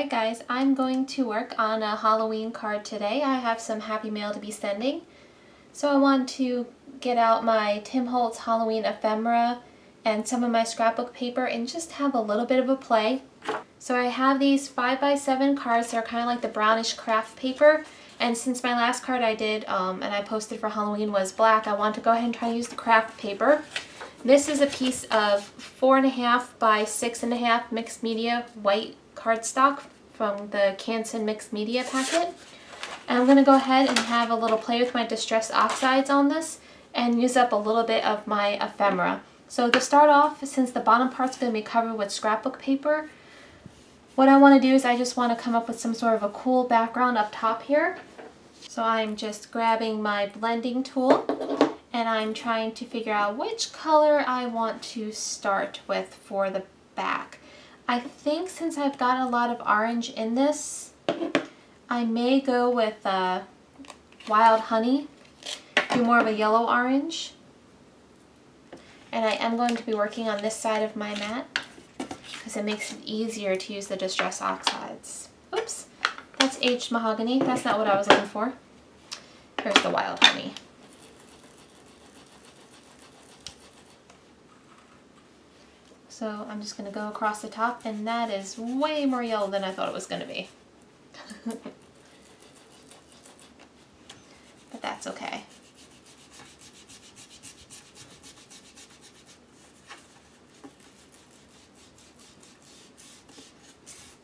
Alright guys, I'm going to work on a Halloween card today. I have some happy mail to be sending. So I want to get out my Tim Holtz Halloween Ephemera and some of my scrapbook paper and just have a little bit of a play. So I have these 5x7 cards that are kind of like the brownish craft paper. And since my last card I did and I posted for Halloween was black, I want to go ahead and try to use the craft paper. This is a piece of 4.5 by 6.5 mixed media white cardstock from the Canson mixed media packet. And I'm going to go ahead and have a little play with my distress oxides on this and use up a little bit of my ephemera. So to start off, since the bottom part's going to be covered with scrapbook paper, what I want to do is I just want to come up with some sort of a cool background up top here. So I'm just grabbing my blending tool and I'm trying to figure out which color I want to start with for the back. I think since I've got a lot of orange in this, I may go with wild honey, do more of a yellow orange. And I am going to be working on this side of my mat because it makes it easier to use the distress oxides. Oops, that's aged mahogany. That's not what I was looking for. Here's the wild honey. So I'm just going to go across the top, and that is way more yellow than I thought it was going to be. But that's okay.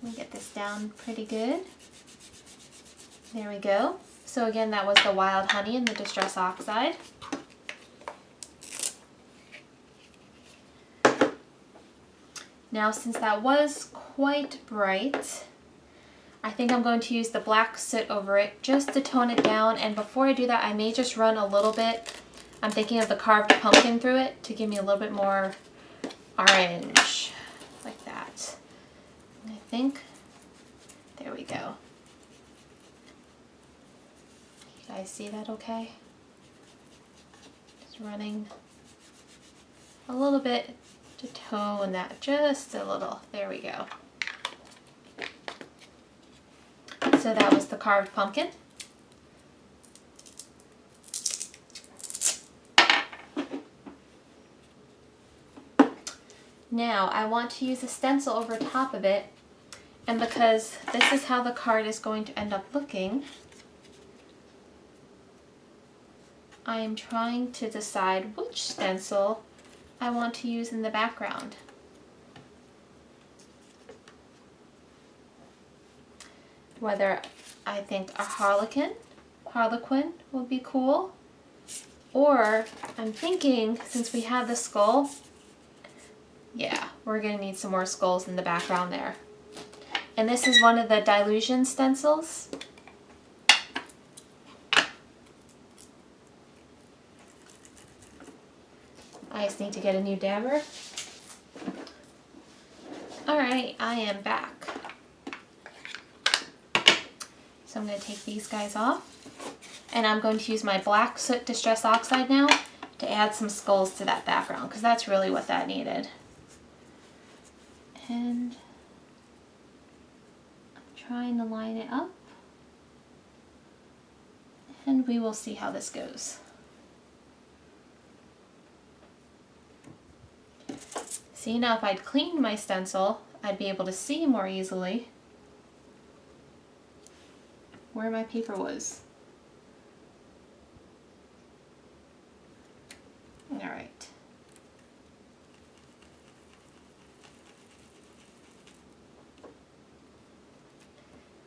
Let me get this down pretty good. There we go. So again, that was the wild honey and the distress oxide. Now, since that was quite bright, I think I'm going to use the black soot over it just to tone it down. And before I do that, I may just run a little bit, I'm thinking of the carved pumpkin through it to give me a little bit more orange, like that. I think, there we go. You guys see that okay? Just running a little bit to tone that just a little. There we go. So that was the carved pumpkin. Now I want to use a stencil over top of it, and because this is how the card is going to end up looking, I am trying to decide which stencil I want to use in the background. Whether I think a harlequin would be cool, or I'm thinking since we have the skull, yeah, we're going to need some more skulls in the background there. And this is one of the Dylusions stencils. I just need to get a new dabber. Alright, I am back. So I'm going to take these guys off. And I'm going to use my black soot distress oxide now to add some skulls to that background, because that's really what that needed. And I'm trying to line it up. And we will see how this goes. See, now if I'd cleaned my stencil, I'd be able to see more easily where my paper was. Alright.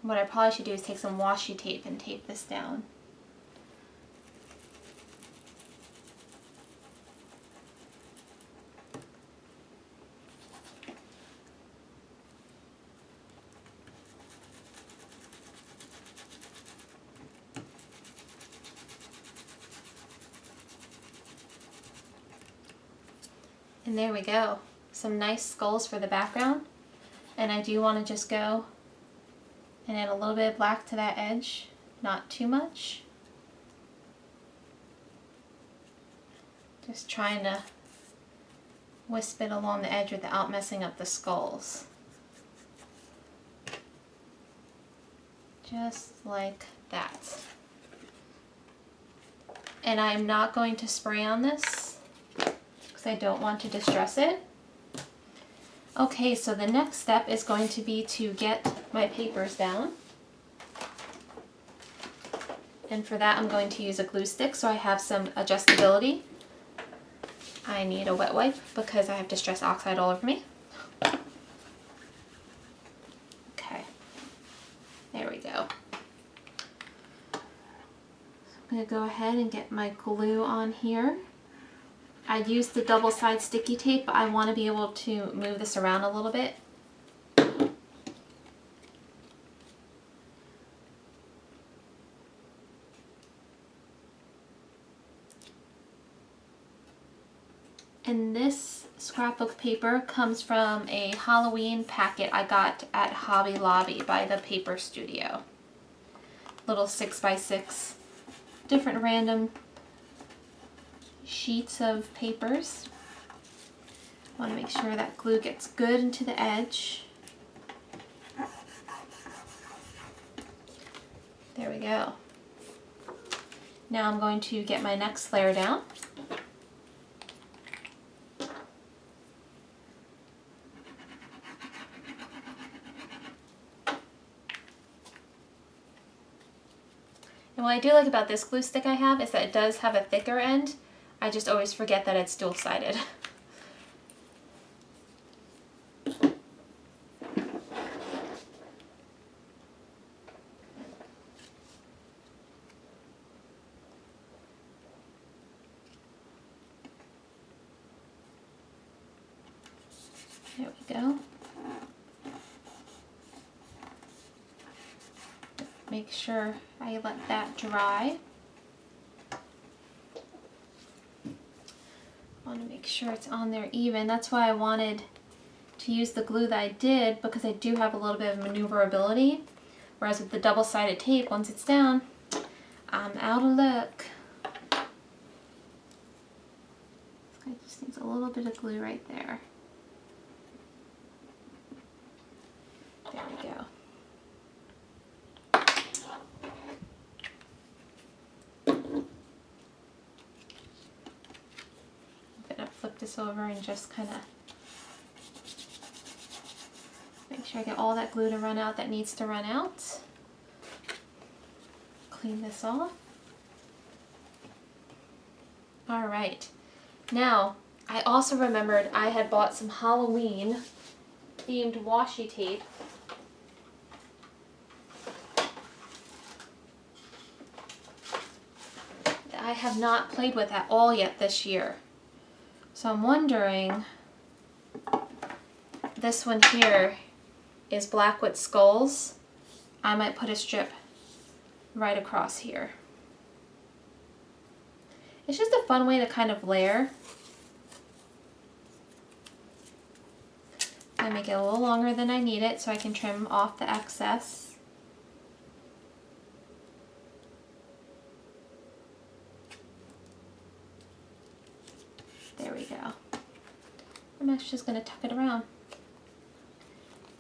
What I probably should do is take some washi tape and tape this down. And there we go. Some nice skulls for the background. And I do want to just go and add a little bit of black to that edge. Not too much. Just trying to wisp it along the edge without messing up the skulls. Just like that. And I'm not going to spray on this because I don't want to distress it. Okay, so the next step is going to be to get my papers down. And for that I'm going to use a glue stick so I have some adjustability. I need a wet wipe because I have Distress Oxide all over me. Okay, there we go. I'm going to go ahead and get my glue on here. I used the double-side sticky tape, but I want to be able to move this around a little bit. And this scrapbook paper comes from a Halloween packet I got at Hobby Lobby by the Paper Studio. Little 6x6, different random sheets of papers. Want to make sure that glue gets good into the edge. There we go. Now I'm going to get my next layer down. And what I do like about this glue stick I have is that it does have a thicker end. I just always forget that it's dual-sided. There we go. Make sure I let that dry. Want to make sure it's on there even. That's why I wanted to use the glue that I did, because I do have a little bit of maneuverability. Whereas with the double-sided tape, once it's down, I'm out of luck. This guy just needs a little bit of glue right there. There we go. Flip this over and just kind of make sure I get all that glue to run out that needs to run out. Clean this off. Alright, now I also remembered I had bought some Halloween themed washi tape. That I have not played with at all yet this year. So I'm wondering, this one here is Blackwood Skulls. I might put a strip right across here. It's just a fun way to kind of layer. I make it a little longer than I need it so I can trim off the excess. There we go. I'm actually just going to tuck it around.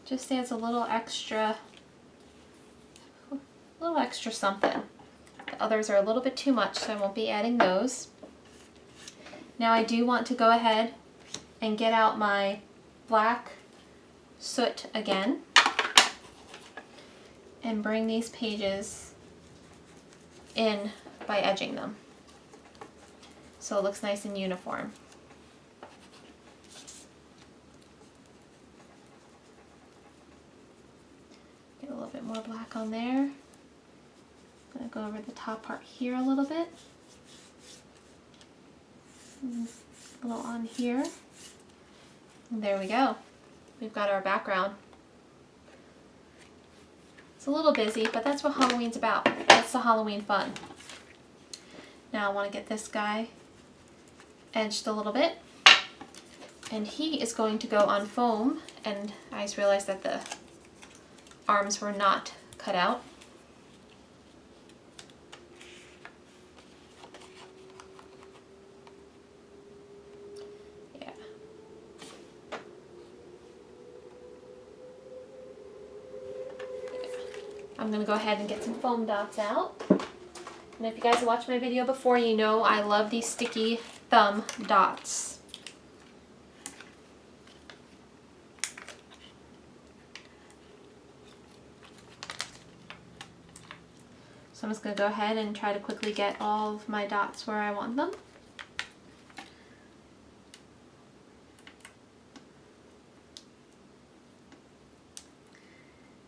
Just adds a little extra something. The others are a little bit too much, so I won't be adding those. Now I do want to go ahead and get out my black soot again and bring these pages in by edging them so it looks nice and uniform. Get a little bit more black on there. I'm going to go over the top part here a little bit. A little on here. And there we go. We've got our background. It's a little busy, but that's what Halloween's about. That's the Halloween fun. Now I want to get this guy edged a little bit. And he is going to go on foam, and I just realized that the arms were not cut out. Yeah. I'm going to go ahead and get some foam dots out. And if you guys have watched my video before, you know I love these sticky thumb dots. So I'm just going to go ahead and try to quickly get all of my dots where I want them.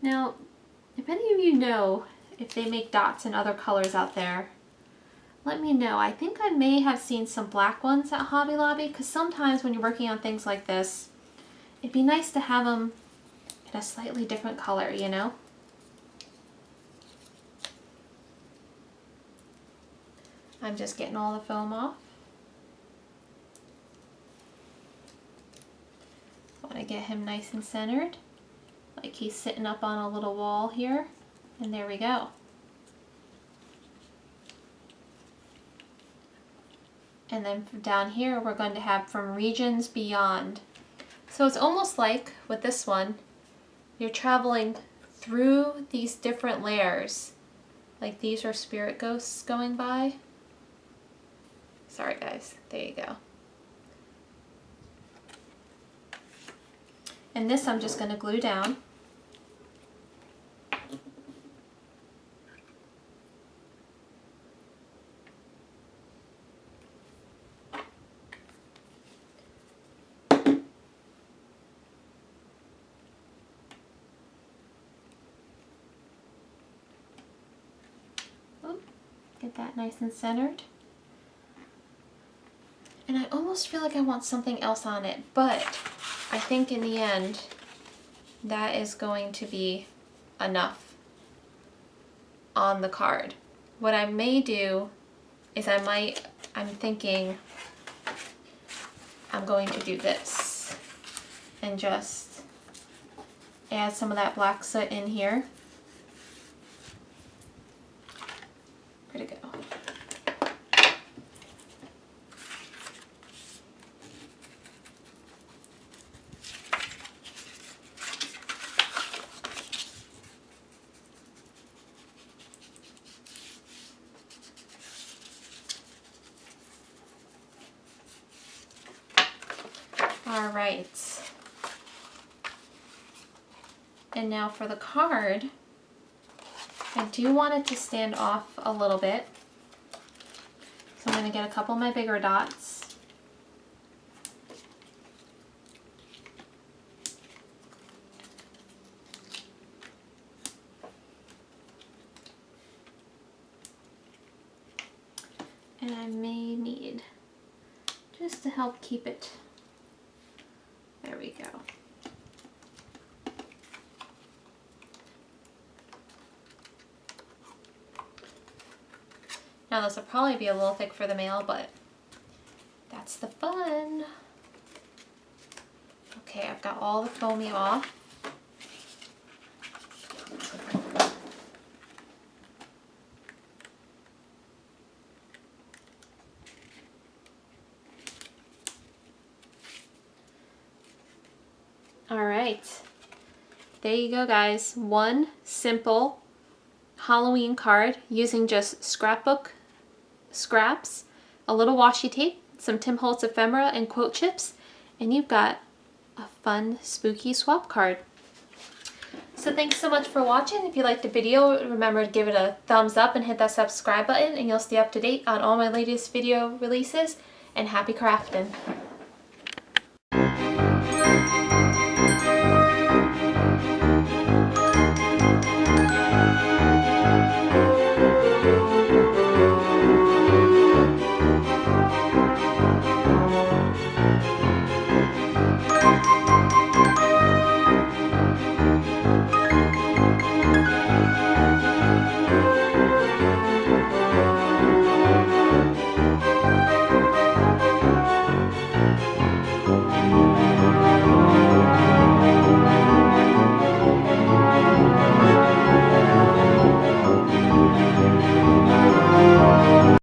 Now, if any of you know if they make dots in other colors out there, let me know. I think I may have seen some black ones at Hobby Lobby, because sometimes when you're working on things like this, it'd be nice to have them in a slightly different color, you know? I'm just getting all the foam off. I want to get him nice and centered, like he's sitting up on a little wall here, and there we go. And then down here we're going to have from regions beyond. So it's almost like with this one, you're traveling through these different layers. Like these are spirit ghosts going by. Sorry guys, there you go. And this I'm just going to glue down. Get that nice and centered. And I almost feel like I want something else on it, but I think in the end that is going to be enough on the card. What I may do is I'm thinking I'm going to do this and just add some of that black soot in here. Where'd it go? All right. And now for the card, I do want it to stand off a little bit. So I'm going to get a couple of my bigger dots. And I may need just to help keep it. There we go. Now this will probably be a little thick for the mail, but that's the fun. Okay, I've got all the foamy off. All right, there you go guys. One simple Halloween card using just scrapbook scraps, a little washi tape, some Tim Holtz Ephemera, and quote chips, and you've got a fun spooky swap card. So thanks so much for watching. If you liked the video, remember to give it a thumbs up and hit that subscribe button, and you'll stay up to date on all my latest video releases, and happy crafting!